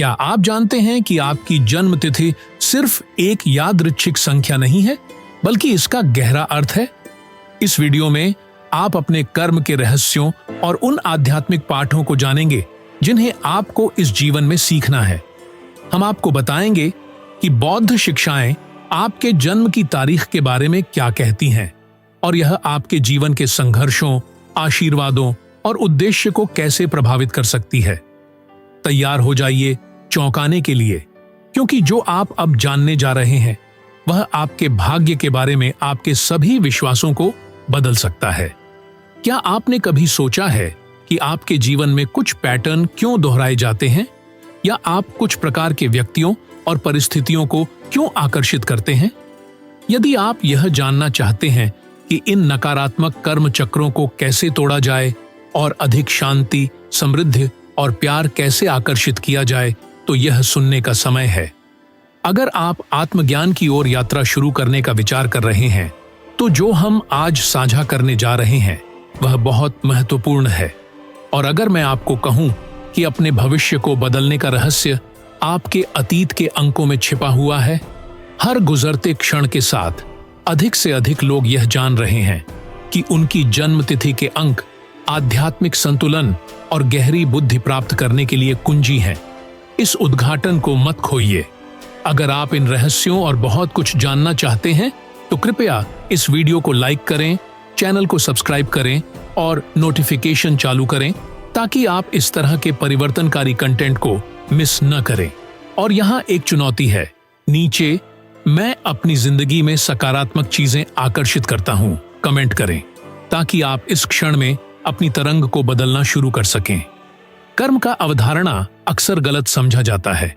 क्या आप जानते हैं कि आपकी जन्म तिथि सिर्फ एक यादृच्छिक संख्या नहीं है, बल्कि इसका गहरा अर्थ है? इस वीडियो में आप अपने कर्म के रहस्यों और उन आध्यात्मिक पाठों को जानेंगे जिन्हें आपको इस जीवन में सीखना है। हम आपको बताएंगे कि बौद्ध शिक्षाएं आपके जन्म की तारीख के बारे में क्या कहती हैं और यह आपके जीवन के संघर्षों, आशीर्वादों और उद्देश्य को कैसे प्रभावित कर सकती है। तैयार हो जाइए चौंकाने के लिए, क्योंकि जो आप अब जानने जा रहे हैं वह आपके भाग्य के बारे में आपके सभी विश्वासों को बदल सकता है। क्या आपने कभी सोचा है कि आपके जीवन में कुछ पैटर्न क्यों दोहराए जाते हैं, या आप कुछ प्रकार के व्यक्तियों और परिस्थितियों को क्यों आकर्षित करते हैं? यदि आप यह जानना चाहते हैं कि इन नकारात्मक कर्म चक्रों को कैसे तोड़ा जाए और अधिक शांति, समृद्धि और प्यार कैसे आकर्षित किया जाए, तो यह सुनने का समय है। अगर आप आत्मज्ञान की ओर यात्रा शुरू करने का विचार कर रहे हैं, तो जो हम आज साझा करने जा रहे हैं वह बहुत महत्वपूर्ण है। और अगर मैं आपको कहूं कि अपने भविष्य को बदलने का रहस्य आपके अतीत के अंकों में छिपा हुआ है, हर गुजरते क्षण के साथ अधिक से अधिक लोग यह जान रहे हैं कि उनकी जन्म तिथि के अंक आध्यात्मिक संतुलन और गहरी बुद्धि प्राप्त करने के लिए कुंजी हैं। इस उद्घाटन को मत खोइए। अगर आप इन रहस्यों और बहुत कुछ जानना चाहते हैं तो कृपया इस वीडियो को लाइक करें, चैनल को सब्सक्राइब करें और नोटिफिकेशन चालू करें, ताकि आप इस तरह के परिवर्तनकारी कंटेंट को मिस न करें। और यहाँ एक चुनौती है, नीचे मैं अपनी जिंदगी में सकारात्मक चीजें आकर्षित करता हूँ कमेंट करें, ताकि आप इस क्षण में अपनी तरंग को बदलना शुरू कर सकें। कर्म का अवधारणा अक्सर गलत समझा जाता है।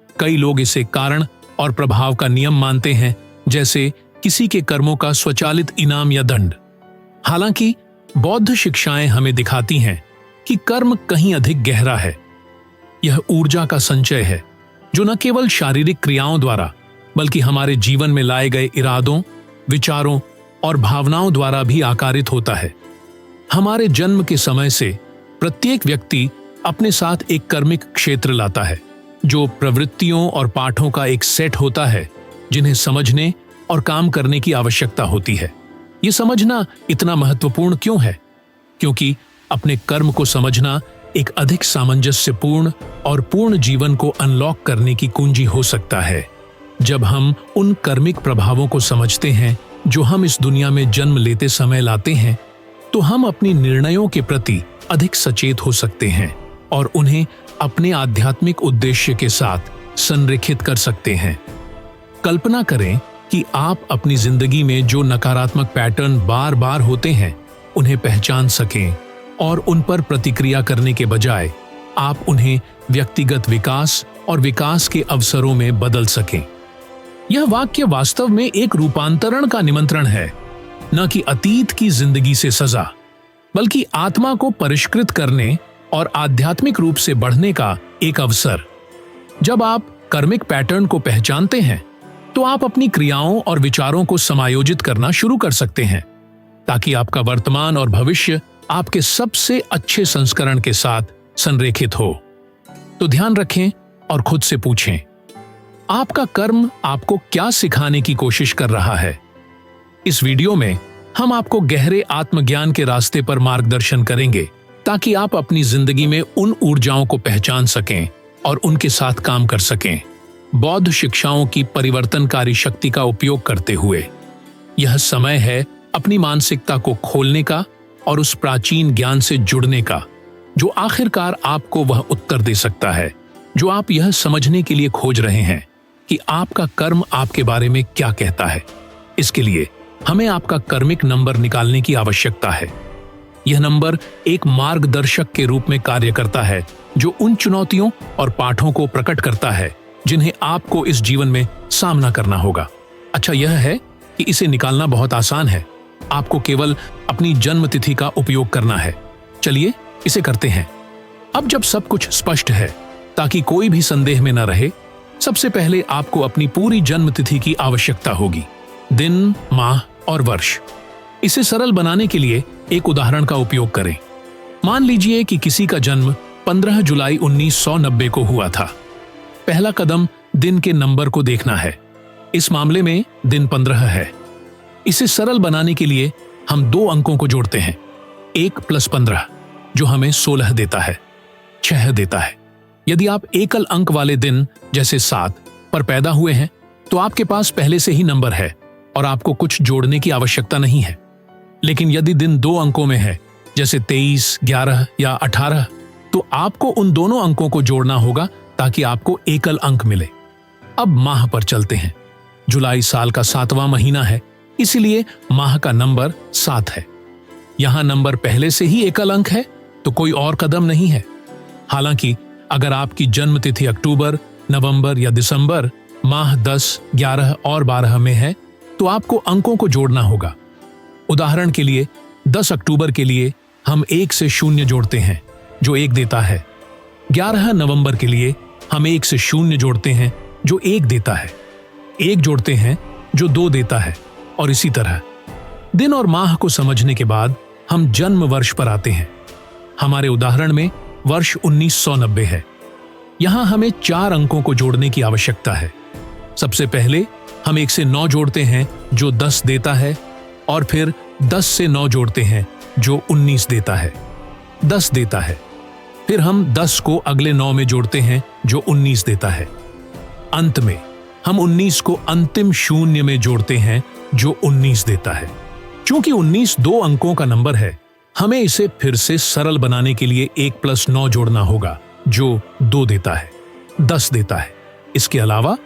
कई लोग इसे कारण और प्रभाव का नियम मानते हैं, जैसे किसी के कर्मों का स्वचालित इनाम या दंड। हालांकि बौद्ध शिक्षाएं हमें दिखाती हैं कि कर्म कहीं अधिक गहरा है। यह ऊर्जा का संचय है जो न केवल शारीरिक क्रियाओं द्वारा बल्कि हमारे जीवन में लाए गए इरादों, विचारों और भावनाओं द्वारा भी आकारित होता है। हमारे जन्म के समय से प्रत्येक व्यक्ति अपने साथ एक कर्मिक क्षेत्र लाता है, जो प्रवृत्तियों और पाठों का एक सेट होता है जिन्हें समझने और काम करने की आवश्यकता होती है। ये समझना इतना महत्वपूर्ण क्यों है? क्योंकि अपने कर्म को समझना एक अधिक सामंजस्यपूर्ण और पूर्ण जीवन को अनलॉक करने की कुंजी हो सकता है। जब हम उन कर्मिक प्रभावों को समझते हैं जो हम इस दुनिया में जन्म लेते समय लाते हैं, तो हम अपनी निर्णयों के प्रति अधिक सचेत हो सकते हैं और उन्हें अपने आध्यात्मिक उद्देश्य के साथ संरेखित कर सकते हैं। कल्पना करें कि आप अपनी जिंदगी में जो नकारात्मक पैटर्न बार बार होते हैं उन्हें पहचान सकें और उन पर प्रतिक्रिया करने के बजाय आप उन्हें व्यक्तिगत विकास और विकास के अवसरों में बदल सकें। यह वाक्य वास्तव में एक रूपांतरण का निमंत्रण है, न कि अतीत की जिंदगी से सजा, बल्कि आत्मा को परिष्कृत करने और आध्यात्मिक रूप से बढ़ने का एक अवसर। जब आप कर्मिक पैटर्न को पहचानते हैं, तो आप अपनी क्रियाओं और विचारों को समायोजित करना शुरू कर सकते हैं, ताकि आपका वर्तमान और भविष्य आपके सबसे अच्छे संस्करण के साथ संरेखित हो। तो ध्यान रखें और खुद से पूछें, आपका कर्म आपको क्या सिखाने की कोशिश कर रहा है? इस वीडियो में हम आपको गहरे आत्मज्ञान के रास्ते पर मार्गदर्शन करेंगे, ताकि आप अपनी जिंदगी में उन ऊर्जाओं को पहचान सकें और उनके साथ काम कर सकें, बौद्ध शिक्षाओं की परिवर्तनकारी शक्ति का उपयोग करते हुए। यह समय है अपनी मानसिकता को खोलने का और उस प्राचीन ज्ञान से जुड़ने का, जो आखिरकार आपको वह उत्तर दे सकता है जो आप यह समझने के लिए खोज रहे हैं कि आपका कर्म आपके बारे में क्या कहता है। इसके लिए हमें आपका कर्मिक नंबर निकालने की आवश्यकता है। यह नंबर एक मार्गदर्शक के रूप में कार्य करता है, जो उन चुनौतियों और पाठों को प्रकट करता है जिन्हें आपको इस जीवन में सामना करना होगा। अच्छा यह है कि इसे निकालना बहुत आसान है। आपको केवल अपनी जन्म तिथि का उपयोग करना है। चलिए इसे करते हैं। अब जब सब कुछ स्पष्ट है, ताकि कोई भी संदेह में न रहे, सबसे पहले आपको अपनी पूरी जन्म तिथि की आवश्यकता होगी, दिन, माह और वर्ष। इसे सरल बनाने के लिए एक उदाहरण का उपयोग करें। मान लीजिए कि किसी का जन्म 15 जुलाई 1990 को हुआ था। पहला कदम दिन के नंबर को देखना है। इस मामले में दिन 15 है। इसे सरल बनाने के लिए हम 2 अंकों को जोड़ते हैं। 1 + 15 जो हमें 16 देता है, 6 देता है। यदि आप एकल अंक वाले दिन जैसे 7 पर पैदा हुए हैं तो आपके पास पहले से ही नंबर है और आपको कुछ जोड़ने की आवश्यकता नहीं है। लेकिन यदि दिन 2 अंकों में है जैसे 23, 11 या 18 तो आपको उन दोनों अंकों को जोड़ना होगा ताकि आपको एकल अंक मिले। अब माह पर चलते हैं। जुलाई साल का 7वां महीना है, इसलिए माह का नंबर 7 है। यहां नंबर पहले से ही एकल अंक है तो कोई और कदम नहीं है। हालांकि अगर आपकी जन्म तिथि अक्टूबर, नवंबर या दिसंबर माह 10, 11 और 12 में है तो आपको अंकों को जोड़ना होगा। उदाहरण के लिए 10 अक्टूबर के लिए हम 1 से 0 जोड़ते हैं जो 1 देता है। 11 नवंबर के लिए हम 1 से 0 जोड़ते हैं जो 1 देता है। 1 जोड़ते हैं जो 2 देता है और इसी तरह। दिन और माह को समझने के बाद हम जन्म वर्ष पर आते हैं। हमारे उदाहरण में वर्ष 1990 है। यहां हमें 4 अंकों को जोड़ने की आवश्यकता है। सबसे पहले हम 1 से 9 जोड़ते हैं जो 10 देता है और फिर 10 से 9 जोड़ते हैं जो 19 देता है, 10 देता है। फिर हम 10 को अगले 9 में जोड़ते हैं जो 19 देता है। अंत में हम 19 को अंतिम 0 में जोड़ते हैं जो 19 देता है। चूंकि 19 2 अंकों का नंबर है, हमें इसे फिर से सरल बनाने के लिए 1 + 9 जोड़ना होगा जो 2 देता है, 10 देता है। इसके अलावा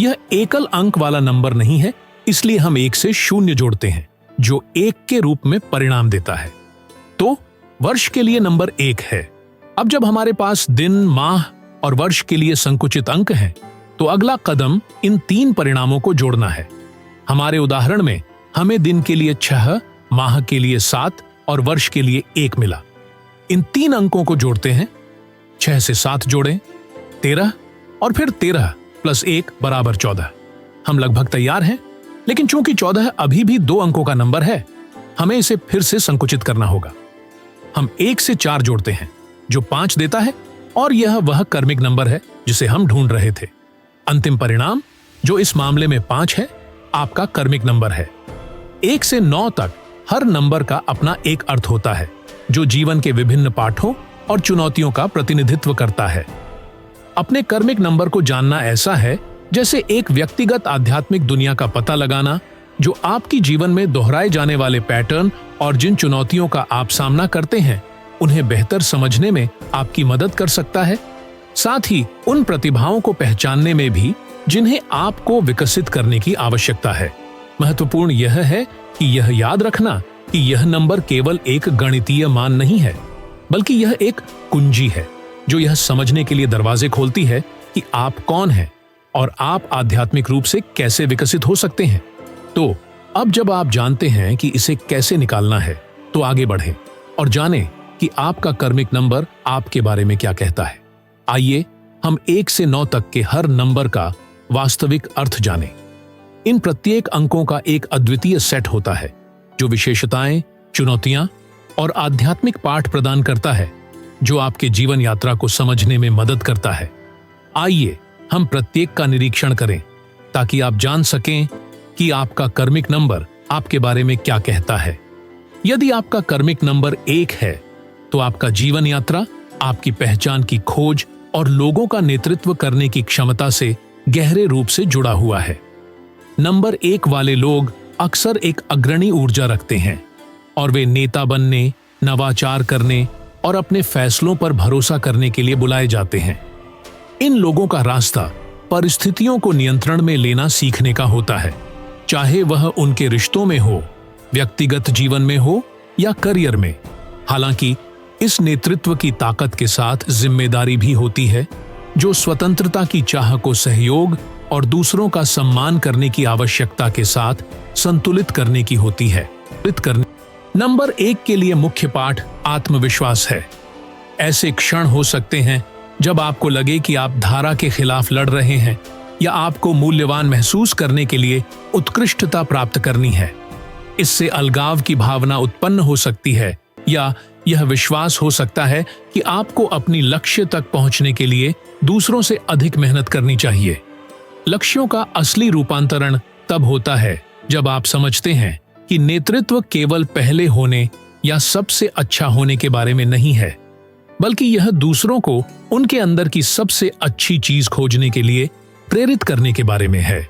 यह एकल अंक वाला नंबर नहीं है, इसलिए हम 1 से 0 जोड़ते हैं जो 1 के रूप में परिणाम देता है। तो वर्ष के लिए नंबर 1 है। अब जब हमारे पास दिन, माह और वर्ष के लिए संकुचित अंक हैं, तो अगला कदम इन 3 परिणामों को जोड़ना है। हमारे उदाहरण में हमें दिन के लिए 6, माह के लिए 7 और वर्ष के लिए 1 मिला। इन 3 अंकों को जोड़ते हैं। 6 से 7 जोड़ें, 13 और फिर 13 + 1 = 14। हम लगभग तैयार हैं, लेकिन चूंकि 14 अभी भी 2 अंकों का नंबर है, हमें इसे फिर से संकुचित करना होगा। हम 1 से 4 जोड़ते हैं जो 5 देता है और यह वह कर्मिक नंबर है जिसे हम ढूंढ रहे थे। अंतिम परिणाम जो इस मामले में 5 है, आपका कर्मिक नंबर है। 1 से 9 तक हर नंबर का अपना एक अर्थ होता है जो जीवन के विभिन्न पाठों और चुनौतियों का प्रतिनिधित्व करता है। अपने कर्मिक नंबर को जानना ऐसा है जैसे एक व्यक्तिगत आध्यात्मिक दुनिया का पता लगाना जो आपकी जीवन में दोहराए जाने वाले पैटर्न और जिन चुनौतियों का आप सामना करते हैं उन्हें बेहतर समझने में आपकी मदद कर सकता है। साथ ही उन प्रतिभाओं को पहचानने में भी जिन्हें आपको विकसित करने की आवश्यकता है। महत्वपूर्ण यह है कि यह याद रखना कि यह नंबर केवल एक गणितीय मान नहीं है, बल्कि यह एक कुंजी है जो यह समझने के लिए दरवाजे खोलती है कि आप कौन हैं और आप आध्यात्मिक रूप से कैसे विकसित हो सकते हैं। तो अब जब आप जानते हैं कि इसे कैसे निकालना है, तो आगे बढ़ें और जानें कि आपका कर्मिक नंबर आपके बारे में क्या कहता है। आइए हम 1 से 9 तक के हर नंबर का वास्तविक अर्थ जानें। इन प्रत्येक अंकों का एक अद्वितीय सेट होता है जो विशेषताएं, चुनौतियां और आध्यात्मिक पाठ प्रदान करता है जो आपके जीवन यात्रा को समझने में मदद करता है। आइए हम प्रत्येक का निरीक्षण करें ताकि आप जान सकें कि आपका कर्मिक नंबर आपके बारे में क्या कहता है। यदि आपका कर्मिक नंबर 1 है तो आपका जीवन यात्रा आपकी पहचान की खोज और लोगों का नेतृत्व करने की क्षमता से गहरे रूप से जुड़ा हुआ है। नंबर 1 वाले लोग अक्सर एक अग्रणी ऊर्जा रखते हैं और वे नेता बनने, नवाचार करने और अपने फैसलों पर भरोसा करने के लिए बुलाए जाते हैं। इन लोगों का रास्ता परिस्थितियों को नियंत्रण में लेना सीखने का होता है, चाहे वह उनके रिश्तों में हो, व्यक्तिगत जीवन में हो या करियर में। हालांकि इस नेतृत्व की ताकत के साथ जिम्मेदारी भी होती है जो स्वतंत्रता की चाह को सहयोग और दूसरों का सम्मान करने की आवश्यकता के साथ संतुलित करने की होती है। नंबर 1 के लिए मुख्य पाठ आत्मविश्वास है। ऐसे क्षण हो सकते हैं जब आपको लगे कि आप धारा के खिलाफ लड़ रहे हैं या आपको मूल्यवान महसूस करने के लिए उत्कृष्टता प्राप्त करनी है। इससे अलगाव की भावना उत्पन्न हो सकती है या यह विश्वास हो सकता है कि आपको अपनी लक्ष्य तक पहुंचने के लिए दूसरों से अधिक मेहनत करनी चाहिए। लक्ष्यों का असली रूपांतरण तब होता है जब आप समझते हैं कि नेतृत्व केवल पहले होने या सबसे अच्छा होने के बारे में नहीं है, बल्कि यह दूसरों को उनके अंदर की सबसे अच्छी चीज खोजने के लिए प्रेरित करने के बारे में है।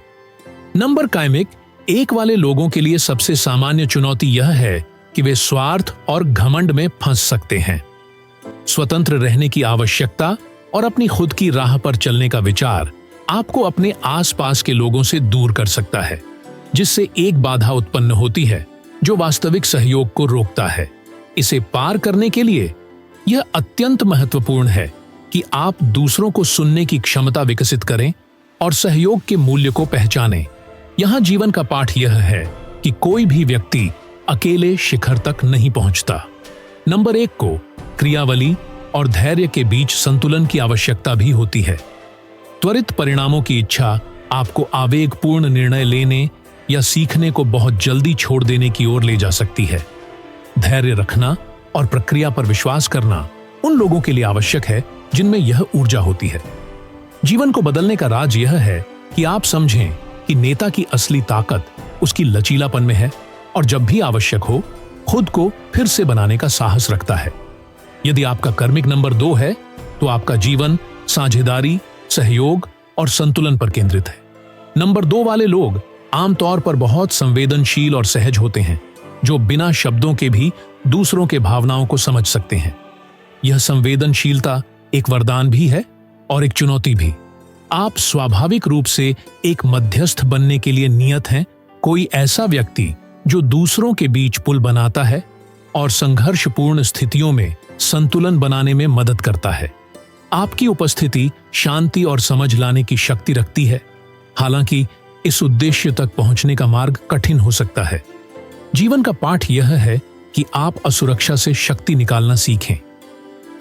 नंबर कायमिक एक वाले लोगों के लिए सबसे सामान्य चुनौती यह है कि वे स्वार्थ और घमंड में फंस सकते हैं। स्वतंत्र रहने की आवश्यकता और अपनी खुद की राह पर चलने का विचार आपको अपने आसपास के लोगों से दूर कर सकता है, जिससे एक बाधा उत्पन्न होती है जो वास्तविक सहयोग को रोकता है। इसे पार करने के लिए यह अत्यंत महत्वपूर्ण है कि आप दूसरों को सुनने की क्षमता विकसित करें और सहयोग के मूल्य को पहचानें। यहां जीवन का पाठ यह है कि कोई भी व्यक्ति अकेले शिखर तक नहीं पहुंचता। नंबर 1 को क्रियावली और धैर्य के बीच संतुलन की आवश्यकता भी होती है। त्वरित परिणामों की इच्छा आपको आवेगपूर्ण निर्णय लेने या सीखने को बहुत जल्दी छोड़ देने की ओर ले जा सकती है। धैर्य रखना और प्रक्रिया पर विश्वास करना उन लोगों के लिए आवश्यक है जिनमें यह ऊर्जा होती है। जीवन को बदलने का राज यह है कि आप समझें कि नेता की असली ताकत उसकी लचीलापन में है और जब भी आवश्यक हो खुद को फिर से बनाने का साहस रखता है। यदि आपका कर्मिक नंबर 2 है तो आपका जीवन साझेदारी, सहयोग और संतुलन पर केंद्रित है। नंबर 2 वाले लोग आमतौर पर बहुत संवेदनशील और सहज होते हैं, जो बिना शब्दों के भी दूसरों के भावनाओं को समझ सकते हैं। यह संवेदनशीलता एक वरदान भी है और एक चुनौती भी। आप स्वाभाविक रूप से एक मध्यस्थ बनने के लिए नियत हैं, कोई ऐसा व्यक्ति जो दूसरों के बीच पुल बनाता है और संघर्षपूर्ण स्थितियों में संतुलन बनाने में मदद करता है। आपकी उपस्थिति शांति और समझ लाने की शक्ति रखती है, हालांकि इस उद्देश्य तक पहुंचने का मार्ग कठिन हो सकता है। जीवन का पाठ यह है कि आप असुरक्षा से शक्ति निकालना सीखें।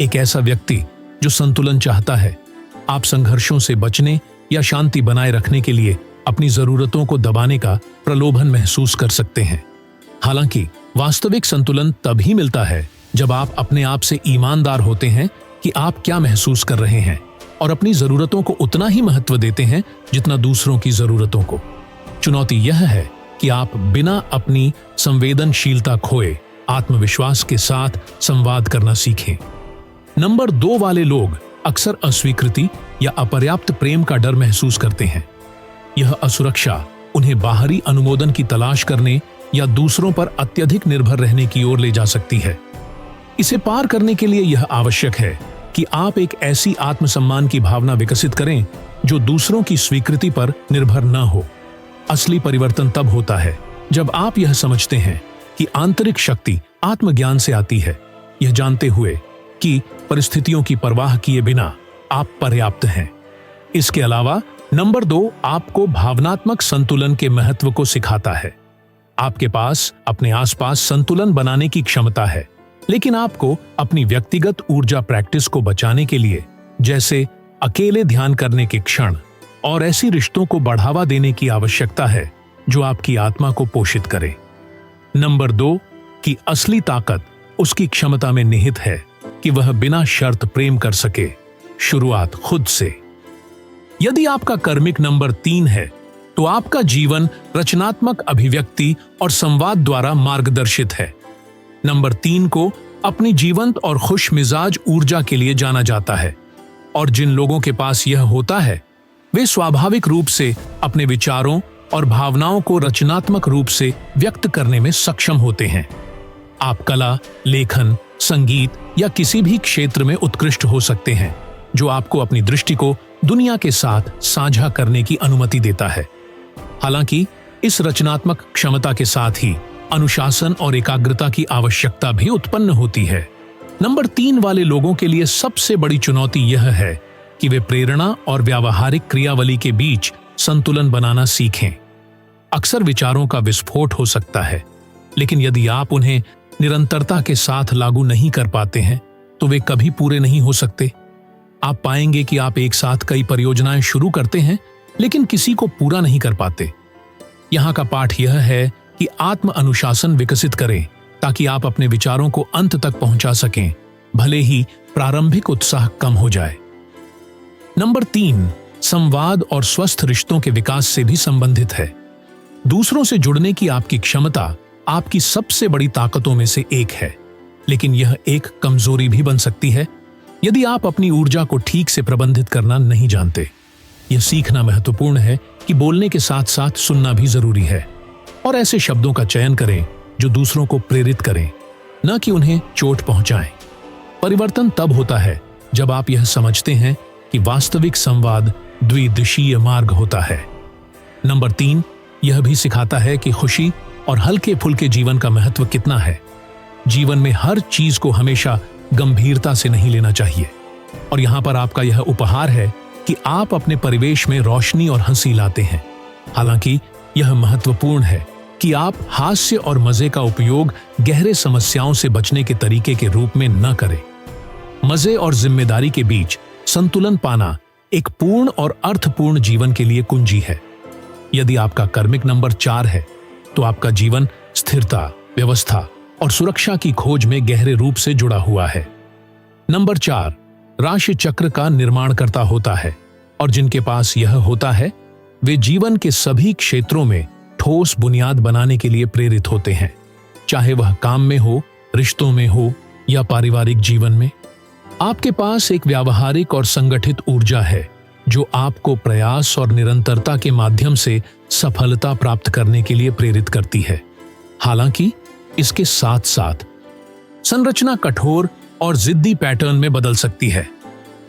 एक ऐसा व्यक्ति जो संतुलन चाहता है, आप संघर्षों से बचने या शांति बनाए रखने के लिए अपनी जरूरतों को दबाने का प्रलोभन महसूस कर सकते हैं। हालांकि वास्तविक संतुलन तभी मिलता है जब आप अपने आप से ईमानदार होते हैं कि आप क्या महसूस कर रहे हैं और अपनी जरूरतों को उतना ही महत्व देते हैं जितना दूसरों की जरूरतों को। चुनौती यह है कि आप बिना अपनी संवेदनशीलता खोए आत्मविश्वास के साथ संवाद करना सीखें। नंबर 2 वाले लोग अक्सर अस्वीकृति या अपर्याप्त प्रेम का डर महसूस करते हैं। यह असुरक्षा उन्हें बाहरी अनुमोदन की तलाश करने या दूसरों पर अत्यधिक निर्भर रहने की ओर ले जा सकती है। इसे पार करने के लिए यह आवश्यक है कि आप एक ऐसी आत्मसम्मान की भावना विकसित करें जो दूसरों की स्वीकृति पर निर्भर न हो। असली परिवर्तन तब होता है जब आप यह समझते हैं कि आंतरिक शक्ति आत्मज्ञान से आती है, यह जानते हुए कि परिस्थितियों की परवाह किए बिना आप पर्याप्त हैं। इसके अलावा नंबर 2 आपको भावनात्मक संतुलन के महत्व को सिखाता है। आपके पास अपने आसपास संतुलन बनाने की क्षमता है, लेकिन आपको अपनी व्यक्तिगत ऊर्जा प्रैक्टिस को बचाने के लिए, जैसे अकेले ध्यान करने के क्षण और ऐसी रिश्तों को बढ़ावा देने की आवश्यकता है जो आपकी आत्मा को पोषित करे। नंबर 2 की असली ताकत उसकी क्षमता में निहित है कि वह बिना शर्त प्रेम कर सके, शुरुआत खुद से। यदि आपका कर्मिक नंबर 3 है तो आपका जीवन रचनात्मक अभिव्यक्ति और संवाद द्वारा मार्गदर्शित है। नंबर 3 को अपनी जीवंत और खुश मिजाज ऊर्जा के लिए जाना जाता है, और जिन लोगों के पास यह होता है वे स्वाभाविक रूप से अपने विचारों और भावनाओं को रचनात्मक रूप से व्यक्त करने में सक्षम होते हैं। आप कला, लेखन, संगीत या किसी भी क्षेत्र में उत्कृष्ट हो सकते हैं, जो आपको अपनी दृष्टि को दुनिया के साथ साझा करने की अनुमति देता है। हालांकि इस रचनात्मक क्षमता के साथ ही अनुशासन और एकाग्रता की आवश्यकता भी उत्पन्न होती है। नंबर 3 वाले लोगों के लिए सबसे बड़ी चुनौती यह है कि वे प्रेरणा और व्यावहारिक क्रियावली के बीच संतुलन बनाना सीखें। अक्सर विचारों का विस्फोट हो सकता है, लेकिन यदि आप उन्हें निरंतरता के साथ लागू नहीं कर पाते हैं तो वे कभी पूरे नहीं हो सकते। आप पाएंगे कि आप एक साथ कई परियोजनाएं शुरू करते हैं लेकिन किसी को पूरा नहीं कर पाते। यहाँ का पाठ यह है कि आत्म अनुशासन विकसित करें ताकि आप अपने विचारों को अंत तक पहुंचा सकें, भले ही प्रारंभिक उत्साह कम हो जाए। नंबर 3, संवाद और स्वस्थ रिश्तों के विकास से भी संबंधित है। दूसरों से जुड़ने की आपकी क्षमता आपकी सबसे बड़ी ताकतों में से एक है, लेकिन यह एक कमजोरी भी बन सकती है यदि आप अपनी ऊर्जा को ठीक से प्रबंधित करना नहीं जानते। यह सीखना महत्वपूर्ण है कि बोलने के साथ साथ सुनना भी जरूरी है और ऐसे शब्दों का चयन करें जो दूसरों को प्रेरित करें, न कि उन्हें चोट पहुंचाएं। परिवर्तन तब होता है जब आप यह समझते हैं कि वास्तविक संवाद द्विदिशीय मार्ग होता है। नंबर 3, यह भी सिखाता है कि खुशी और हल्के फुल्के जीवन का महत्व कितना है। जीवन में हर चीज को हमेशा गंभीरता से नहीं लेना चाहिए, और यहां पर आपका यह उपहार है कि आप अपने परिवेश में रोशनी और हंसी लाते हैं। हालांकि यह महत्वपूर्ण है कि आप हास्य और मजे का उपयोग गहरे समस्याओं से बचने के तरीके के रूप में न करें। मजे और जिम्मेदारी के बीच संतुलन पाना एक पूर्ण और अर्थपूर्ण जीवन के लिए कुंजी है। यदि आपका कर्मिक नंबर 4 है तो आपका जीवन स्थिरता, व्यवस्था और सुरक्षा की खोज में गहरे रूप से जुड़ा हुआ है। नंबर 4 राशि चक्र का निर्माण करता होता है, और जिनके पास यह होता है वे जीवन के सभी क्षेत्रों में ठोस बुनियाद बनाने के लिए प्रेरित होते हैं, चाहे वह काम में हो, रिश्तों में हो या पारिवारिक जीवन में। आपके पास एक व्यावहारिक और संगठित ऊर्जा है जो आपको प्रयास और निरंतरता के माध्यम से सफलता प्राप्त करने के लिए प्रेरित करती है। हालांकि इसके साथ साथ संरचना कठोर और जिद्दी पैटर्न में बदल सकती है।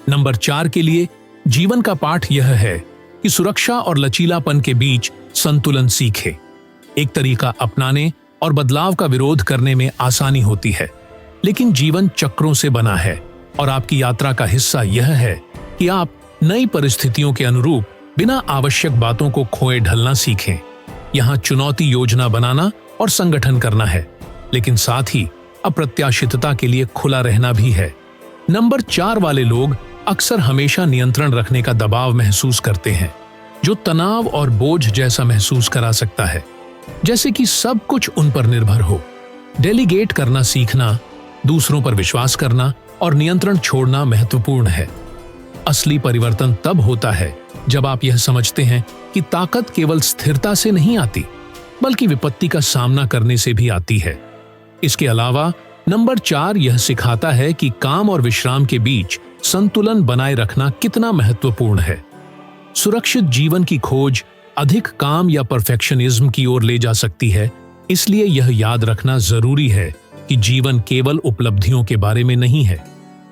नंबर 4 के लिए जीवन का पाठ यह है कि सुरक्षा और लचीलापन के बीच संतुलन सीखे। एक तरीका अपनाने और बदलाव का विरोध करने में आसानी होती है, लेकिन जीवन चक्रों से बना है और आपकी यात्रा का हिस्सा यह है कि आप नई परिस्थितियों के अनुरूप बिना आवश्यक बातों को खोए ढलना सीखें। यहां चुनौती योजना बनाना और संगठन करना है, लेकिन साथ ही अप्रत्याशितता के लिए खुला रहना भी है। नंबर 4 वाले लोग अक्सर हमेशा नियंत्रण रखने का दबाव महसूस करते हैं, जो तनाव और बोझ जैसा महसूस करा सकता है, जैसे कि सब कुछ उन पर निर्भर हो। डेलीगेट करना सीखना, दूसरों पर विश्वास करना और नियंत्रण छोड़ना महत्वपूर्ण है। असली परिवर्तन तब होता है जब आप यह समझते हैं कि ताकत केवल स्थिरता से नहीं आती, बल्कि विपत्ति का सामना करने से भी आती है। इसके अलावा नंबर 4 यह सिखाता है कि काम और विश्राम के बीच संतुलन बनाए रखना कितना महत्वपूर्ण है। सुरक्षित जीवन की खोज अधिक काम या परफेक्शनिज्म की ओर ले जा सकती है, इसलिए यह याद रखना जरूरी है कि जीवन केवल उपलब्धियों के बारे में नहीं है,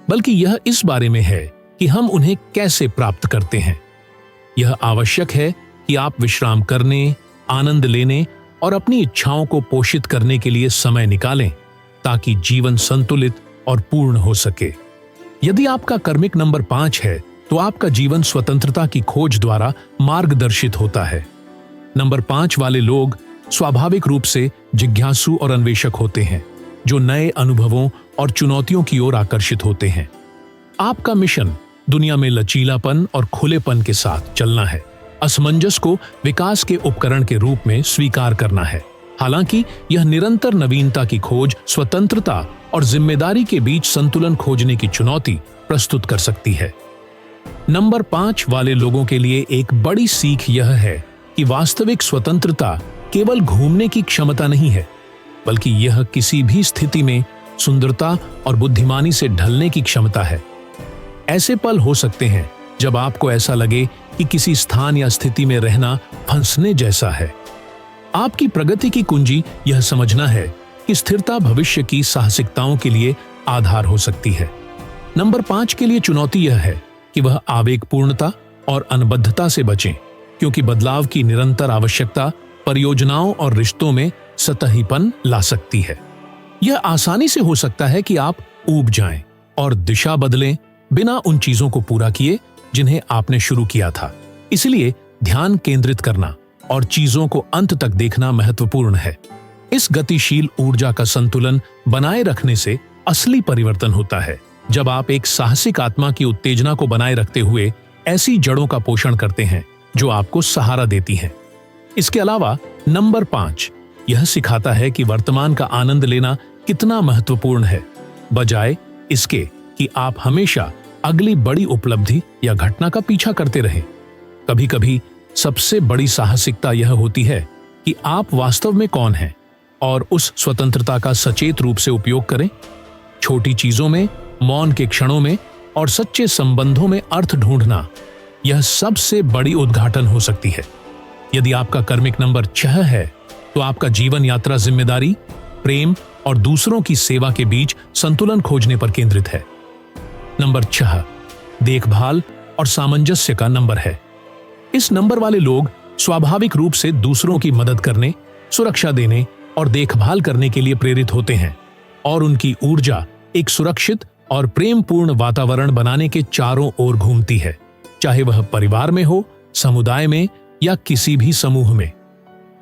बल्कि यह इस बारे में है कि हम उन्हें कैसे प्राप्त करते हैं। यह आवश्यक है कि आप विश्राम करने, आनंद लेने और अपनी इच्छाओं को पोषित करने के लिए समय निकालें, ताकि जीवन संतुलित और पूर्ण हो सके। यदि आपका कर्मिक नंबर 5 है तो आपका जीवन स्वतंत्रता की खोज द्वारा मार्गदर्शित होता है। नंबर 5 वाले लोग स्वाभाविक रूप से जिज्ञासु और अन्वेषक होते हैं, जो नए अनुभवों और चुनौतियों की ओर आकर्षित होते हैं। आपका मिशन दुनिया में लचीलापन और खुलेपन के साथ चलना है, असमंजस को विकास के उपकरण के रूप में स्वीकार करना है। हालांकि यह निरंतर नवीनता की खोज, स्वतंत्रता और जिम्मेदारी के बीच संतुलन खोजने की चुनौती प्रस्तुत कर सकती है। नंबर 5 वाले लोगों के लिए एक बड़ी सीख यह है कि वास्तविक स्वतंत्रता केवल घूमने की क्षमता नहीं है, बल्कि यह किसी भी स्थिति में सुंदरता और बुद्धिमानी से ढलने की क्षमता है। ऐसे पल हो सकते हैं जब आपको ऐसा लगे कि किसी स्थान या स्थिति में रहना फंसने जैसा है। आपकी प्रगति की कुंजी यह समझना है कि स्थिरता भविष्य की साहसिकताओं के लिए आधार हो सकती है। नंबर 5 के लिए चुनौती यह है कि वह आवेगपूर्णता और अनबद्धता से बचें, क्योंकि बदलाव की निरंतर आवश्यकता परियोजनाओं और रिश्तों में सतहीपन ला सकती है। यह आसानी से हो सकता है कि आप ऊब जाएं और दिशा बदलें बिना उन चीजों को पूरा किए जिन्हें आपने शुरू किया था। इसलिए ध्यान केंद्रित करना और चीजों को अंत तक देखना महत्वपूर्ण है। इस गतिशील ऊर्जा का संतुलन बनाए रखने से असली परिवर्तन होता है, जब आप एक साहसिक आत्मा की उत्तेजना को बनाए रखते हुए ऐसी जड़ों का पोषण करते हैं जो आपको सहारा देती हैं। इसके अलावा नंबर 5 यह सिखाता है कि वर्तमान का आनंद लेना कितना महत्वपूर्ण है, बजाय इसके कि आप हमेशा अगली बड़ी उपलब्धि या घटना का पीछा करते रहें। कभी कभी सबसे बड़ी साहसिकता यह होती है कि आप वास्तव में कौन हैं और उस स्वतंत्रता का सचेत रूप से उपयोग करें। छोटी चीजों में, मौन के क्षणों में और सच्चे संबंधों में अर्थ ढूंढना, यह सबसे बड़ी उद्घाटन हो सकती है। यदि आपका कर्मिक नंबर 6 है तो आपका जीवन यात्रा जिम्मेदारी, प्रेम और दूसरों की सेवा के बीच संतुलन खोजने पर केंद्रित है। नंबर 6 देखभाल और सामंजस्य का नंबर है। इस नंबर वाले लोग स्वाभाविक रूप से दूसरों की मदद करने, सुरक्षा देने और देखभाल करने के लिए प्रेरित होते हैं और उनकी ऊर्जा एक सुरक्षित और प्रेमपूर्ण वातावरण बनाने के चारों ओर घूमती है, चाहे वह परिवार में हो, समुदाय में या किसी भी समूह में।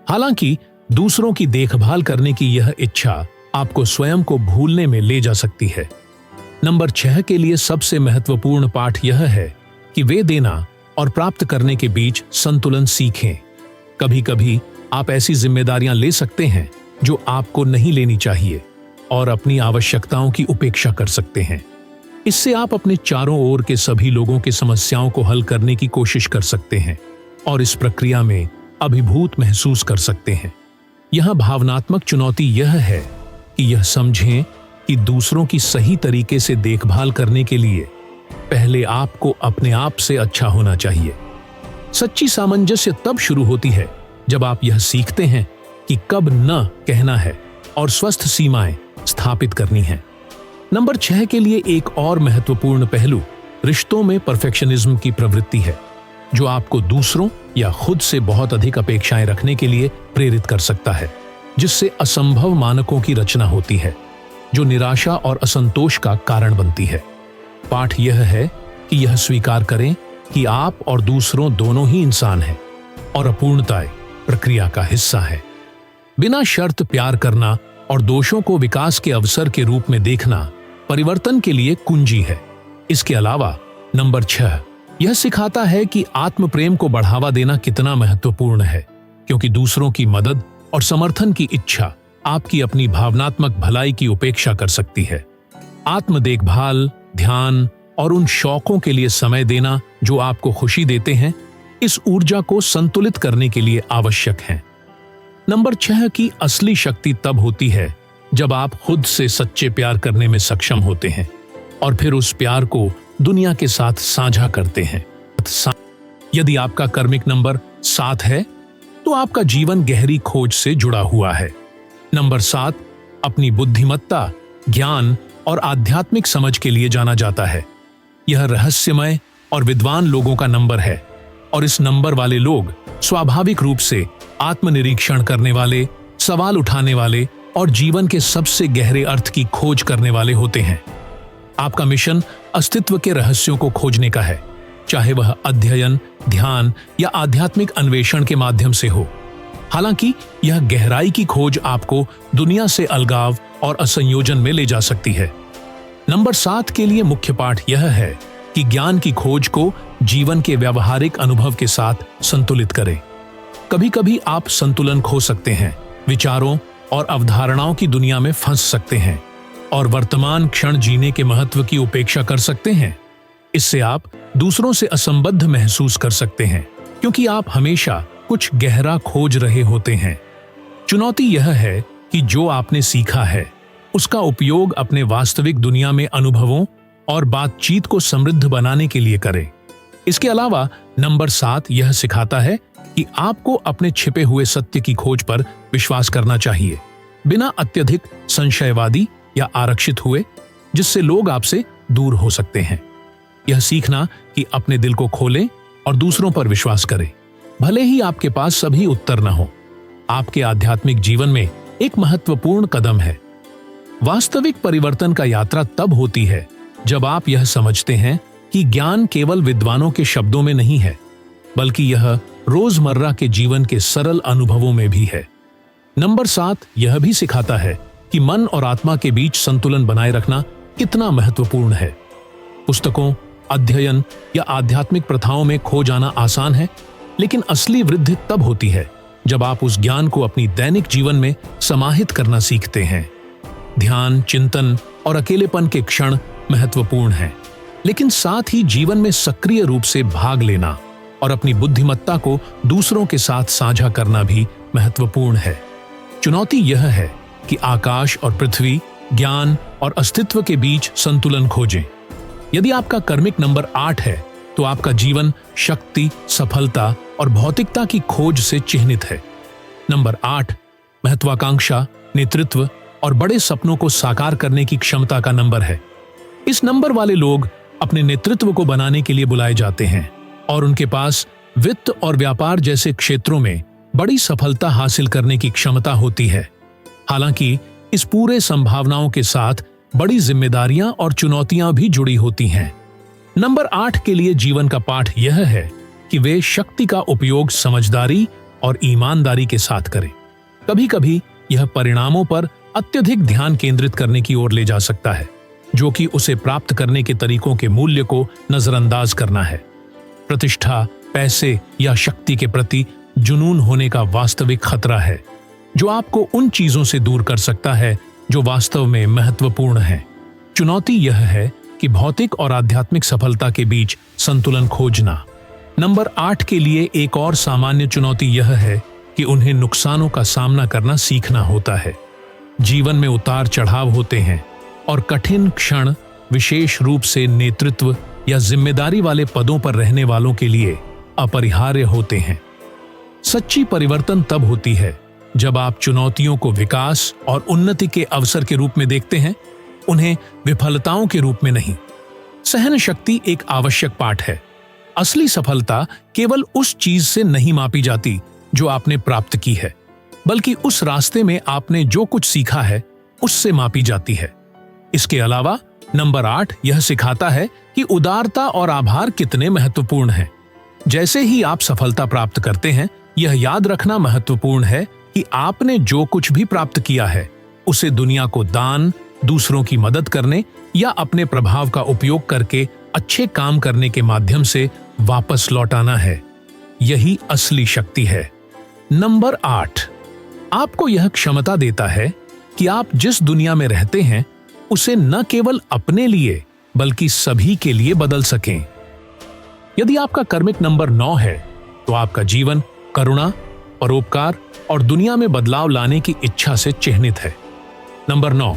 हालांकि दूसरों की देखभाल करने की यह इच्छा आपको स्वयं को भूलने में ले जा सकती है। नंबर 6 के लिए सबसे महत्वपूर्ण पाठ यह है कि वे देना और प्राप्त करने के बीच संतुलन सीखें। कभी कभी आप ऐसी जिम्मेदारियां ले सकते हैं जो आपको नहीं लेनी चाहिए और अपनी आवश्यकताओं की उपेक्षा कर सकते हैं। इससे आप अपने चारों ओर के सभी लोगों की समस्याओं को हल करने की कोशिश कर सकते हैं और इस प्रक्रिया में अभिभूत महसूस कर सकते हैं। यह भावनात्मक चुनौती यह है कि यह समझें कि दूसरों की सही तरीके से देखभाल करने के लिए पहले आपको अपने आप से अच्छा होना चाहिए। सच्ची सामंजस्य तब शुरू होती है जब आप यह सीखते हैं कि कब न कहना है और स्वस्थ सीमाएं स्थापित करनी हैं। नंबर 6 के लिए एक और महत्वपूर्ण पहलू रिश्तों में परफेक्शनिज्म की प्रवृत्ति है, जो आपको दूसरों या खुद से बहुत अधिक अपेक्षाएं रखने के लिए प्रेरित कर सकता है, जिससे असंभव मानकों की रचना होती है, जो निराशा और असंतोष का कारण बनती है। पाठ यह है कि यह स्वीकार करें कि आप और दूसरों दोनों ही इंसान हैं और अपूर्णताएं प्रक्रिया का हिस्सा है। बिना शर्त प्यार करना और दोषों को विकास के अवसर के रूप में देखना परिवर्तन के लिए कुंजी है। इसके अलावा नंबर 6 यह सिखाता है कि आत्म प्रेम को बढ़ावा देना कितना महत्वपूर्ण है, क्योंकि दूसरों की मदद और समर्थन की इच्छा आपकी अपनी भावनात्मक भलाई की उपेक्षा कर सकती है। आत्म देखभाल, ध्यान और उन शौकों के लिए समय देना जो आपको खुशी देते हैं, इस ऊर्जा को संतुलित करने के लिए आवश्यक हैं। नंबर 6 की असली शक्ति तब होती है जब आप खुद से सच्चे प्यार करने में सक्षम होते हैं और फिर उस प्यार को दुनिया के साथ साझा करते हैं। यदि आपका कर्मिक नंबर 7 है तो आपका जीवन गहरी खोज से जुड़ा हुआ है। नंबर 7 अपनी बुद्धिमत्ता, ज्ञान और आध्यात्मिक समझ के लिए जाना जाता है। यह रहस्यमय और विद्वान लोगों का नंबर है और इस नंबर वाले लोग स्वाभाविक रूप से आत्मनिरीक्षण करने वाले, सवाल उठाने वाले और जीवन के सबसे गहरे अर्थ की खोज करने वाले होते हैं। आपका मिशन अस्तित्व के रहस्यों को खोजने का है, चाहे वह अध्ययन, ध्यान या आध्यात्मिक अन्वेषण के माध्यम से हो। हालांकि यह गहराई की खोज आपको दुनिया से अलगाव और असंयोजन में ले जा सकती है। नंबर 7 के लिए मुख्य पाठ यह है कि ज्ञान की खोज को जीवन के व्यावहारिक अनुभव के साथ संतुलित करें। कभी कभी आप संतुलन खो सकते हैं, विचारों और अवधारणाओं की दुनिया में फंस सकते हैं और वर्तमान क्षण जीने के महत्व की उपेक्षा कर सकते हैं। इससे आप दूसरों से असंबद्ध महसूस कर सकते हैं, क्योंकि आप हमेशा कुछ गहरा खोज रहे होते हैं। चुनौती यह है कि जो आपने सीखा है उसका उपयोग अपने वास्तविक दुनिया में अनुभवों और बातचीत को समृद्ध बनाने के लिए करें। इसके अलावा नंबर 7 यह सिखाता है कि आपको अपने छिपे हुए सत्य की खोज पर विश्वास करना चाहिए, बिना अत्यधिक संशयवादी या आरक्षित हुए, जिससे लोग आपसे दूर हो सकते हैं। यह सीखना कि अपने दिल को खोलें और दूसरों पर विश्वास करें, भले ही आपके पास सभी उत्तर न हो, आपके आध्यात्मिक जीवन में एक महत्वपूर्ण कदम है। वास्तविक परिवर्तन का यात्रा तब होती है जब आप यह समझते हैं कि ज्ञान केवल विद्वानों के शब्दों में नहीं है, बल्कि यह रोजमर्रा के जीवन के सरल अनुभवों में भी है। नंबर 7 यह भी सिखाता है कि मन और आत्मा के बीच संतुलन बनाए रखना कितना महत्वपूर्ण है। पुस्तकों, अध्ययन या आध्यात्मिक प्रथाओं में खो जाना आसान है, लेकिन असली वृद्धि तब होती है जब आप उस ज्ञान को अपनी दैनिक जीवन में समाहित करना सीखते हैं। ध्यान, चिंतन और अकेलेपन के क्षण महत्वपूर्ण हैं, लेकिन साथ ही जीवन में सक्रिय रूप से भाग लेना और अपनी बुद्धिमत्ता को दूसरों के साथ साझा करना भी महत्वपूर्ण है। चुनौती यह है कि आकाश और पृथ्वी, ज्ञान और अस्तित्व के बीच संतुलन खोजें। यदि आपका कर्मिक नंबर 8 है तो आपका जीवन शक्ति, सफलता और भौतिकता की खोज से चिह्नित है। नंबर 8 महत्वाकांक्षा, नेतृत्व और बड़े सपनों को साकार करने की क्षमता का नंबर है। इस नंबर वाले लोग अपने नेतृत्व को बनाने के लिए बुलाए जाते हैं और उनके पास वित्त और व्यापार जैसे क्षेत्रों में बड़ी सफलता हासिल करने की क्षमता होती है। हालांकि इस पूरे संभावनाओं के साथ बड़ी जिम्मेदारियां और चुनौतियां भी जुड़ी होती हैं। नंबर 8 के लिए जीवन का पाठ यह है कि वे शक्ति का उपयोग समझदारी और ईमानदारी के साथ करें। कभी कभी यह परिणामों पर अत्यधिक ध्यान केंद्रित करने की ओर ले जा सकता है, जो कि उसे प्राप्त करने के तरीकों के मूल्य को नजरअंदाज करना है। प्रतिष्ठा, पैसे या शक्ति के प्रति जुनून होने का वास्तविक खतरा है, जो आपको उन चीजों से दूर कर सकता है जो वास्तव में महत्वपूर्ण है। चुनौती यह है कि भौतिक और आध्यात्मिक सफलता के बीच संतुलन खोजना। नंबर 8 के लिए एक और सामान्य चुनौती यह है कि उन्हें नुकसानों का सामना करना सीखना होता है। जीवन में उतार चढ़ाव होते हैं और कठिन क्षण विशेष रूप से नेतृत्व या जिम्मेदारी वाले पदों पर रहने वालों के लिए अपरिहार्य होते हैं। सच्ची परिवर्तन तब होती है जब आप चुनौतियों को विकास और उन्नति के अवसर के रूप में देखते हैं, उन्हें विफलताओं के रूप में नहीं। सहन शक्ति एक आवश्यक पाठ है। असली सफलता केवल उस चीज से नहीं मापी जाती जो आपने प्राप्त की है, बल्कि उस रास्ते में आपने जो कुछ सीखा है उससे मापी जाती है। इसके अलावा नंबर 8 यह सिखाता है कि उदारता और आभार कितने महत्वपूर्ण हैं। जैसे ही आप सफलता प्राप्त करते हैं, यह याद रखना महत्वपूर्ण है कि आपने जो कुछ भी प्राप्त किया है उसे दुनिया को दान, दूसरों की मदद करने या अपने प्रभाव का उपयोग करके अच्छे काम करने के माध्यम से वापस लौटाना है। यही असली शक्ति है। नंबर 8 आपको यह क्षमता देता है कि आप जिस दुनिया में रहते हैं उसे न केवल अपने लिए बल्कि सभी के लिए बदल सकें। यदि आपका कर्मिक नंबर 9 है तो आपका जीवन करुणा, परोपकार और दुनिया में बदलाव लाने की इच्छा से चिह्नित है। नंबर 9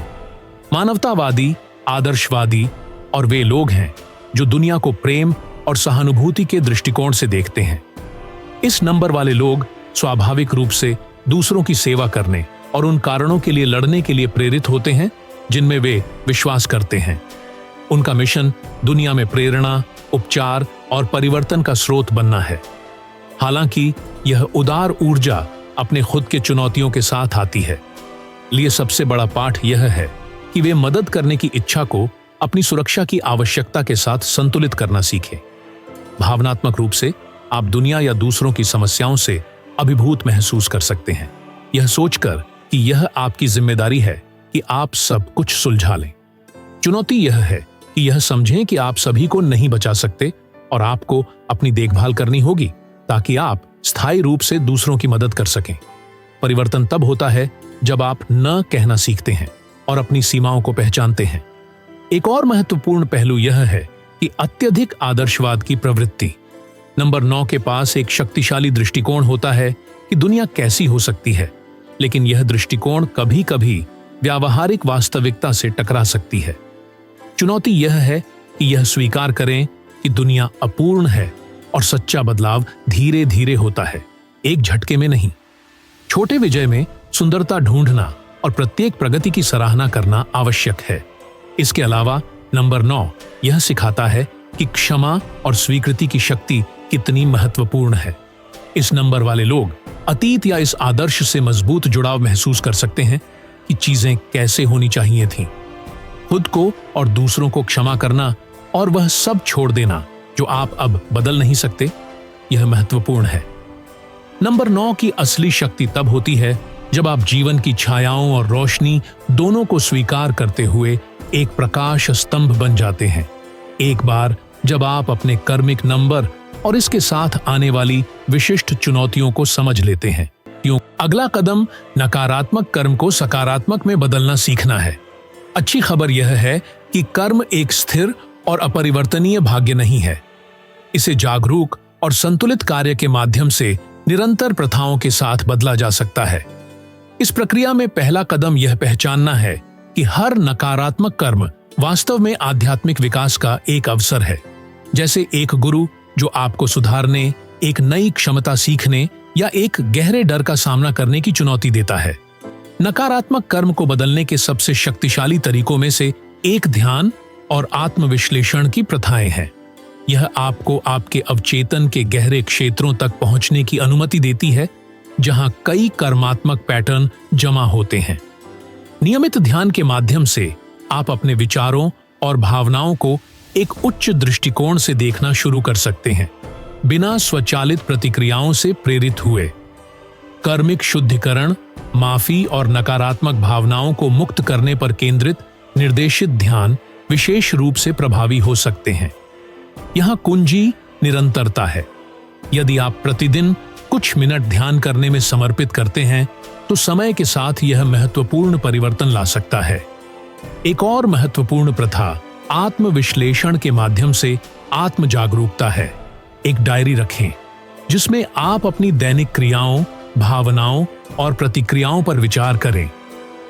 मानवतावादी, आदर्शवादी और वे लोग हैं जो दुनिया को प्रेम और सहानुभूति के दृष्टिकोण से देखते हैं। इस नंबर वाले लोग स्वाभाविक रूप से दूसरों की सेवा करने और उन कारणों के लिए लड़ने के लिए प्रेरित होते हैं जिनमें वे विश्वास करते हैं। उनका मिशन दुनिया में प्रेरणा, उपचार और परिवर्तन का स्रोत बनना है। हालांकि यह उदार ऊर्जा अपने खुद के चुनौतियों के साथ आती है। लिए सबसे बड़ा पाठ यह है कि वे मदद करने की इच्छा को अपनी सुरक्षा की आवश्यकता के साथ संतुलित करना सीखें। भावनात्मक रूप से आप दुनिया या दूसरों की समस्याओं से अभिभूत महसूस कर सकते हैं, यह सोचकर कि यह आपकी जिम्मेदारी है कि आप सब कुछ सुलझा लें। चुनौती यह है कि यह समझें कि आप सभी को नहीं बचा सकते और आपको अपनी देखभाल करनी होगी ताकि आप स्थायी रूप से दूसरों की मदद कर सकें। परिवर्तन तब होता है जब आप न कहना सीखते हैं और अपनी सीमाओं को पहचानते हैं। एक और महत्वपूर्ण पहलू यह है कि अत्यधिक आदर्शवाद की प्रवृत्ति। नंबर 9 के पास एक शक्तिशाली दृष्टिकोण होता है कि दुनिया कैसी हो सकती है, लेकिन यह दृष्टिकोण कभी कभी व्यावहारिक वास्तविकता से टकरा सकती है। चुनौती यह है कि यह स्वीकार करें कि दुनिया अपूर्ण है और सच्चा बदलाव धीरे धीरे होता है, एक झटके में नहीं। छोटे विजय में सुंदरता ढूंढना और प्रत्येक प्रगति की सराहना करना आवश्यक है। इसके अलावा नंबर 9 यह सिखाता है कि क्षमा और स्वीकृति की शक्ति कितनी महत्वपूर्ण है। इस नंबर वाले लोग अतीत या इस आदर्श से मजबूत जुड़ाव महसूस कर सकते हैं कि चीजें कैसे होनी चाहिए थीं। खुद को और दूसरों को क्षमा करना और वह सब छोड़ देना जो आप अब बदल नहीं सकते, यह महत्वपूर्ण है। नंबर 9 की असली शक्ति तब होती है जब आप जीवन की छायाओं और रोशनी दोनों को स्वीकार करते हुए एक प्रकाश स्तंभ बन जाते हैं। एक बार जब आप अपने कर्मिक नंबर और इसके साथ आने वाली विशिष्ट चुनौतियों को समझ लेते हैं, क्यों अगला कदम नकारात्मक कर्म को सकारात्मक में बदलना सीखना है। अच्छी खबर यह है कि कर्म एक स्थिर और अपरिवर्तनीय भाग्य नहीं है। इसे जागरूक और संतुलित कार्य के माध्यम से निरंतर प्रथाओं के साथ बदला जा सकता है। इस प्रक्रिया में पहला कदम यह पहचानना है कि हर नकारात्मक कर्म वास्तव में आध्यात्मिक विकास का एक अवसर है, जैसे एक गुरु जो आपको सुधारने, एक नई क्षमता सीखने या एक गहरे डर का सामना करने की चुनौती देता है। नकारात्मक कर्म को बदलने के सबसे शक्तिशाली तरीकों में से एक ध्यान और आत्मविश्लेषण की प्रथाएं हैं। यह आपको आपके अवचेतन के गहरे क्षेत्रों तक पहुंचने की अनुमति देती है, जहां कई कर्मात्मक पैटर्न जमा होते हैं। नियमित ध्यान के माध्यम से आप अपने विचारों और भावनाओं को एक उच्च दृष्टिकोण से देखना शुरू कर सकते हैं, बिना स्वचालित प्रतिक्रियाओं से प्रेरित हुए। कर्मिक शुद्धिकरण, माफी और नकारात्मक भावनाओं को मुक्त करने पर केंद्रित निर्देशित ध्यान विशेष रूप से प्रभावी हो सकते हैं। यहां कुंजी निरंतरता है। यदि आप प्रतिदिन कुछ मिनट ध्यान करने में समर्पित करते हैं, तो समय के साथ यह महत्वपूर्ण परिवर्तन ला सकता है। एक और महत्वपूर्ण प्रथा आत्मविश्लेषण के माध्यम से आत्म जागरूकता है। एक डायरी रखें जिसमें आप अपनी दैनिक क्रियाओं, भावनाओं और प्रतिक्रियाओं पर विचार करें।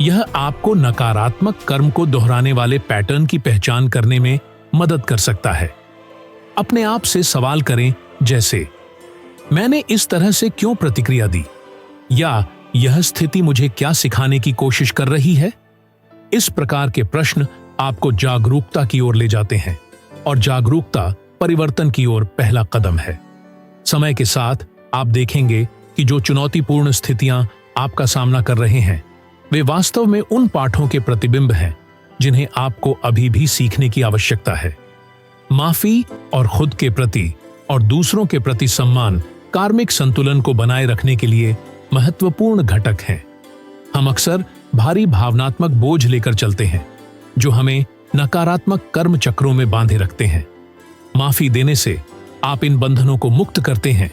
यह आपको नकारात्मक कर्म को दोहराने वाले पैटर्न की पहचान करने में मदद कर सकता है। अपने आप से सवाल करें, जैसे मैंने इस तरह से क्यों प्रतिक्रिया दी, या यह स्थिति मुझे क्या सिखाने की कोशिश कर रही है। इस प्रकार के प्रश्न आपको जागरूकता की ओर ले जाते हैं, और जागरूकता परिवर्तन की ओर पहला कदम है। समय के साथ आप देखेंगे कि जो चुनौतीपूर्ण स्थितियां आपका सामना कर रहे हैं, वे वास्तव में उन पाठों के प्रतिबिंब हैं जिन्हें आपको अभी भी सीखने की आवश्यकता है। माफी और खुद के प्रति और दूसरों के प्रति सम्मान कार्मिक संतुलन को बनाए रखने के लिए महत्वपूर्ण घटक हैं। हम अक्सर भारी भावनात्मक बोझ लेकर चलते हैं, जो हमें नकारात्मक कर्म चक्रों में बांधे रखते हैं। माफी देने से आप इन बंधनों को मुक्त करते हैं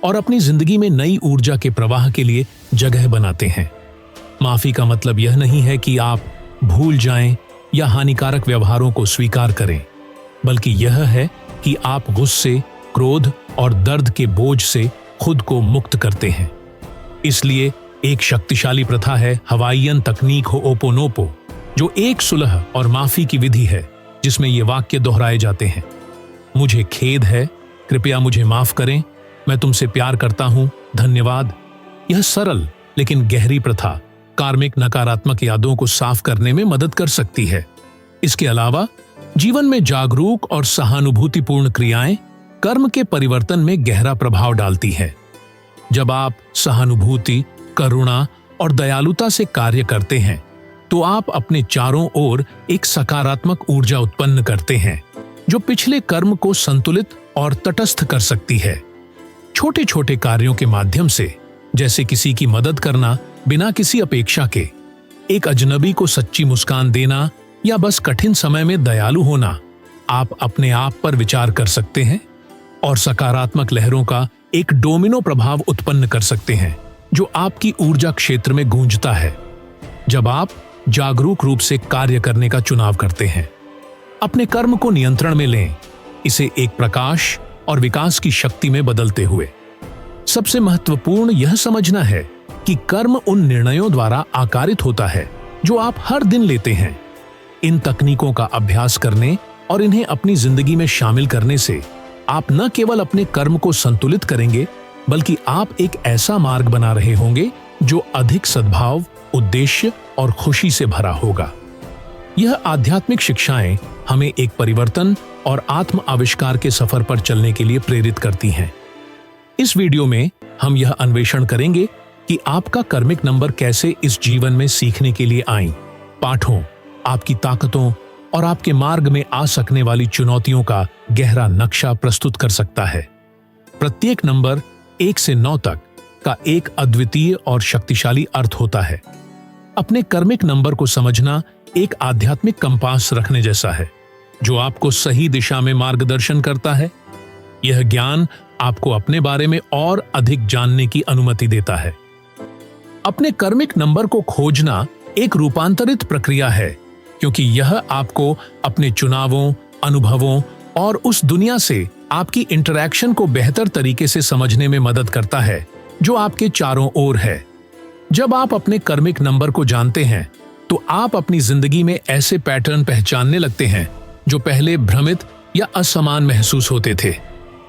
और अपनी जिंदगी में नई ऊर्जा के प्रवाह के लिए जगह बनाते हैं। माफी का मतलब यह नहीं है कि आप भूल जाएं या हानिकारक व्यवहारों को स्वीकार करें, बल्कि यह है कि आप गुस्से, क्रोध और दर्द के बोझ से खुद को मुक्त करते हैं। इसलिए एक शक्तिशाली प्रथा है हवाईयन तकनीक होओपोनोपो, जो एक सुलह और माफी की विधि है जिसमें ये वाक्य दोहराए जाते हैं। मुझे खेद है, कृपया मुझे माफ करें, मैं तुमसे प्यार करता हूं, धन्यवाद। यह सरल लेकिन गहरी प्रथा कार्मिक नकारात्मक यादों को साफ करने में मदद कर सकती है। इसके अलावा जीवन में जागरूक और सहानुभूतिपूर्ण क्रियाएं कर्म के परिवर्तन में गहरा प्रभाव डालती है। जब आप सहानुभूति, करुणा और दयालुता से कार्य करते हैं, तो आप अपने चारों ओर एक सकारात्मक ऊर्जा उत्पन्न करते हैं, जो पिछले कर्म को संतुलित और तटस्थ कर सकती है। छोटे छोटे कार्यों के माध्यम से, जैसे किसी की मदद करना बिना किसी अपेक्षा के, एक अजनबी को सच्ची मुस्कान देना या बस कठिन समय में दयालु होना, आप अपने आप पर विचार कर सकते हैं और सकारात्मक लहरों का एक डोमिनो प्रभाव उत्पन्न कर सकते हैं, जो आपकी ऊर्जा क्षेत्र में गूंजता है। जब आप जागरूक रूप से कार्य करने का चुनाव करते हैं, अपने कर्म को नियंत्रण में लें, इसे एक प्रकाश और विकास की शक्ति में बदलते हुए। सबसे महत्वपूर्ण यह समझना है कि कर्म उन निर्णयों द्वारा आकारित होता है जो आप हर दिन लेते हैं। इन तकनीकों का अभ्यास करने और इन्हें अपनी जिंदगी में शामिल करने से आप न केवल अपने कर्म को संतुलित करेंगे, बल्कि आप एक ऐसा मार्ग बना रहे होंगे जो अधिक सद्भाव, उद्देश्य और खुशी से भरा होगा। यह आध्यात्मिक शिक्षाएं हमें एक परिवर्तन और आत्म आविष्कार के सफर पर चलने के लिए प्रेरित करती हैं। इस वीडियो में हम यह अन्वेषण करेंगे कि आपका कर्मिक नंबर कैसे इस जीवन में सीखने के लिए आए पाठों, आपकी ताकतों और आपके मार्ग में आ सकने वाली चुनौतियों का गहरा नक्शा प्रस्तुत कर सकता है। प्रत्येक नंबर 1 से 9 तक का एक अद्वितीय और शक्तिशाली अर्थ होता है। अपने कर्मिक नंबर को समझना एक आध्यात्मिक कंपास रखने जैसा है, जो आपको सही दिशा में मार्गदर्शन करता है। यह ज्ञान आपको अपने बारे में और अधिक जानने की अनुमति देता है। अपने कर्मिक नंबर को खोजना एक रूपांतरित प्रक्रिया है, क्योंकि यह आपको अपने चुनावों, अनुभवों और उस दुनिया से आपकी इंटरैक्शन को बेहतर तरीके से समझने में मदद करता है जो आपके चारों ओर है। जब आप अपने कर्मिक नंबर को जानते हैं तो आप अपनी जिंदगी में ऐसे पैटर्न पहचानने लगते हैं जो पहले भ्रमित या असमान महसूस होते थे।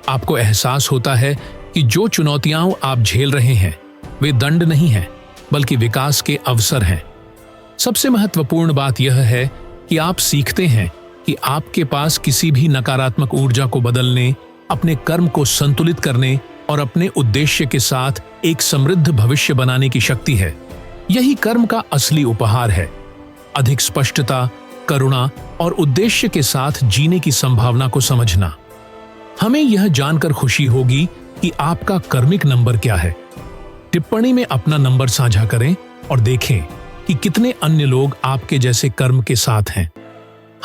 आपको एहसास होता है कि जो चुनौतियां आप झेल रहे हैं वे दंड नहीं हैं, बल्कि विकास के अवसर हैं। सबसे महत्वपूर्ण बात यह है कि आप सीखते हैं कि आपके पास किसी भी नकारात्मक ऊर्जा को बदलने, अपने कर्म को संतुलित करने और अपने उद्देश्य के साथ एक समृद्ध भविष्य बनाने की शक्ति है। यही कर्म का असली उपहार है, अधिक स्पष्टता, करुणा और उद्देश्य के साथ जीने की संभावना को समझना। हमें यह जानकर खुशी होगी कि आपका कर्मिक नंबर क्या है। टिप्पणी में अपना नंबर साझा करें और देखें कि कितने अन्य लोग आपके जैसे कर्म के साथ हैं।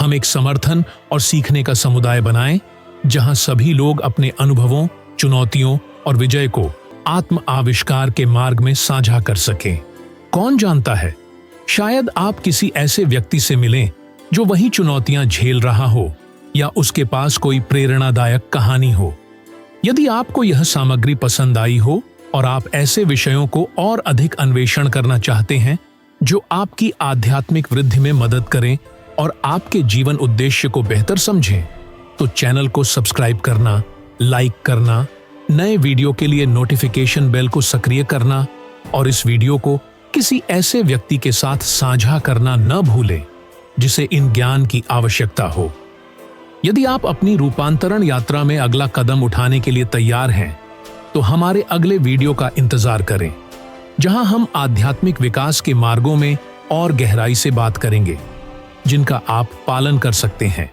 हम एक समर्थन और सीखने का समुदाय बनाएं, जहां सभी लोग अपने अनुभवों, चुनौतियों और विजय को आत्म आविष्कार के मार्ग में साझा कर सकें। कौन जानता है, शायद आप किसी ऐसे व्यक्ति से मिलें जो वही चुनौतियां झेल रहा हो या उसके पास कोई प्रेरणादायक कहानी हो। यदि आपको यह सामग्री पसंद आई हो और आप ऐसे विषयों को और अधिक अन्वेषण करना चाहते हैं जो आपकी आध्यात्मिक वृद्धि में मदद करें और आपके जीवन उद्देश्य को बेहतर समझें, तो चैनल को सब्सक्राइब करना, लाइक करना, नए वीडियो के लिए नोटिफिकेशन बेल को सक्रिय करना और इस वीडियो को किसी ऐसे व्यक्ति के साथ साझा करना न भूलें जिसे इन ज्ञान की आवश्यकता हो। यदि आप अपनी रूपांतरण यात्रा में अगला कदम उठाने के लिए तैयार हैं, तो हमारे अगले वीडियो का इंतजार करें, जहां हम आध्यात्मिक विकास के मार्गों में और गहराई से बात करेंगे, जिनका आप पालन कर सकते हैं।